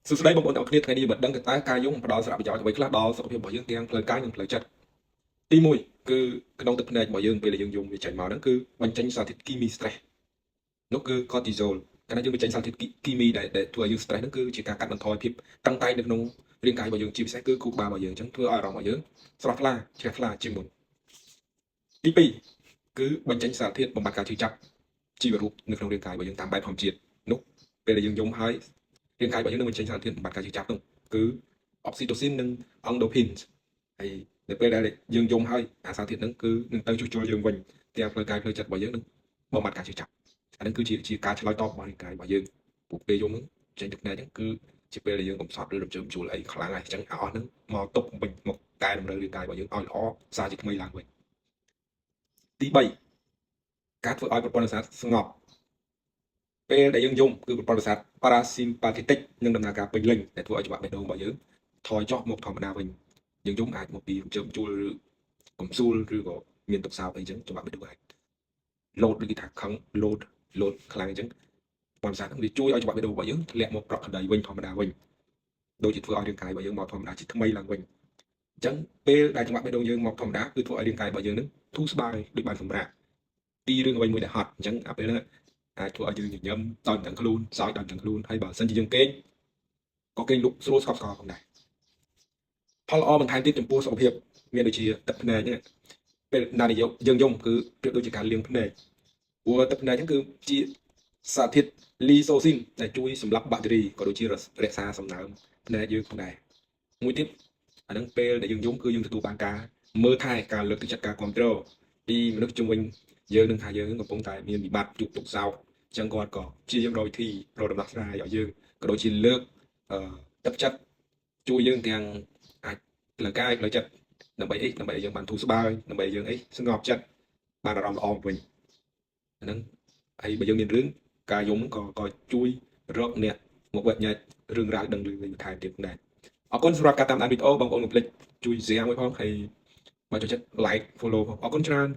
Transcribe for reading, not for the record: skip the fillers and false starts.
សួស្តីបងប្អូនទាំងអស់គ្នាថ្ងៃនេះមិនដឹងតើការយំផ្ដល់សារៈប្រយោជន៍អ្វីខ្លះដល់សុខភាពរបស់យើងទាំងផ្លូវកាយនិងផ្លូវចិត្តទី1គឺក្នុងទឹកភ្នែករបស់យើងពេលដែលយើងយំវាចេញមកហ្នឹងគឺបញ្ចេញសារធាតុគីមី stress នោះគឺ cortisol កាលណាយើងបញ្ចេញសារធាតុគីមីដែលធ្វើឲ្យយើង stress ហ្នឹងគឺជាការកាត់បន្ថយភាពតឹងតែងនៅក្នុងរាងកាយរបស់យើងជាពិសេសគឺខួរក្បាលរបស់យើងអញ្ចឹងធ្វើឲ្យអារម្មណ៍របស់យើងស្រស់ថ្លាជ្រះថ្លាជាងមុនទី2គឺបញ្ចេញសារធាតុបំបត្តិការឈឺចាប់ជីវរូបនៅក្នុងរាងកាយរបស់យើងតាមបែបធម្មជាតិនោះពេលដែលយើងយំហើយរាងកាយរបស់យើងនឹងបញ្ចេញសារធាតុបំបត្តិការឈឺចាប់នោះគឺ oxytocin និង endorphins ហើយនៅពេលដែលយើងយំហើយអាសារធាតុហ្នឹងគឺនឹងទៅជួសជុលយើងវិញទាំងផ្លូវកាយផ្លូវចិត្តរបស់យើងនឹងបំបត្តិការឈឺចាប់អាហ្នឹងគឺជាការឆ្លើយតបរបស់រាងកាយរបស់យើងពួកពេលយំហ្នឹងចេញទឹកភ្នែកហ្នឹងគឺជាពេលដែលយើងកំសត់ឬរំជើបជួលអីខ្លាំងហើយអញ្ចឹងឲ្យអស់ហ្នឹងមកទប់វិញមកកែតម្រូវរាងកាយរបស់យើងឲ្យល្អសារជាថ្មីឡើងវិញទី3ការធ្វើឲ្យប្រព័ន្ធប្រសាទស្ងប់ពេលដែលយើងយំគឺប្រព័ន្ធប្រសាទ parasympathetic នឹងដំណើរការពេញលេញដែលធ្វើឲ្យច្បាប់បេះដូងរបស់យើងថយចុះមកធម្មតាវិញយើងយំអាចមកពីរំជើបជួលឬកំសួលឬក៏មានទុកសោកអីចឹងច្បាប់បេះដូងអាចលោតឬគេថាខឹងលោតខ្លាំងអញ្ចឹងប្រព័ន្ធប្រសាទហ្នឹងវាជួយឲ្យច្បាប់បេះដូងរបស់យើងធ្លាក់មកប្រក្រតីវិញធម្មតាវិញដូចជាធ្វើឲ្យរាងកាយរបស់យើងមកធម្មតាជាថ្មីឡើងវិញអញ្ចឹងពេលដែលច្បាប់បេះដូងយើងមកធម្មតាគឺធ្វើឲ្យរាងកាយរបស់យើងនឹងធូរស្បើយដូចបានសម្រាកពីរឿងអ្វីមួយដែលហត់អញ្ចឹងអាពេលហ្នឹងអាចធ្វើឲ្យយើងញញឹមដោយមិនដឹងខ្លួនសើចដោយមិនដឹងខ្លួនហើយបើសិនជាយើងគេងក៏គេងលក់ស្រួលស្កប់ស្កល់ផងដែរផលល្អបន្ថែមទៀតចំពោះសុខភាពមានដូចជាទឹកភ្នែកនេះពេលណាដែលយើងយំគឺប្រៀបដូចជាការលាងភ្នែកព្រោះទឹកភ្នែកហ្នឹងគឺជាសារធាតុលីសូស៊ីនដែលជួយសម្លាប់បាក់តេរីក៏ដូចជារក្សាសំណើមភ្នែកយើងផងដែរមួយទៀតអាហ្នឹងពេលដែលយើងយំគឺយើងទទួលបានការមើលថែការលើកទឹកចិត្តការគ្រប់គ្រងពីមនុស្សជុំវិញយើងនឹងថាយើងកំពុងតែមានវិបត្តិជួបទុក្ខសោកអញ្ចឹងគាត់ក៏ព្យាយាមរកវិធីរកដំណោះស្រាយឲ្យយើងក៏ដូចជាលើកទឹកចិត្តជួយយើងទាំងអាចផ្លូវកាយផ្លូវចិត្តដើម្បីអីដើម្បីឲ្យយើងបានធូរស្បើយដើម្បីឲ្យយើងអីស្ងប់ចិត្តបានអារម្មណ៍ល្អវិញអាហ្នឹងហើយបើយើងមានរឿងការយំក៏ជួយរកអ្នកមកវិញ្ញាចរឿងរ៉ាវដឹងឮបន្ថែមទៀតដែរអរគុណសម្រាប់ការតាមដានវីដេអូបងប្អូនកុំភ្លេចជួយ share មួយផងហើយបើចូលចិត្ត like follow ផងអរគុណច្រើន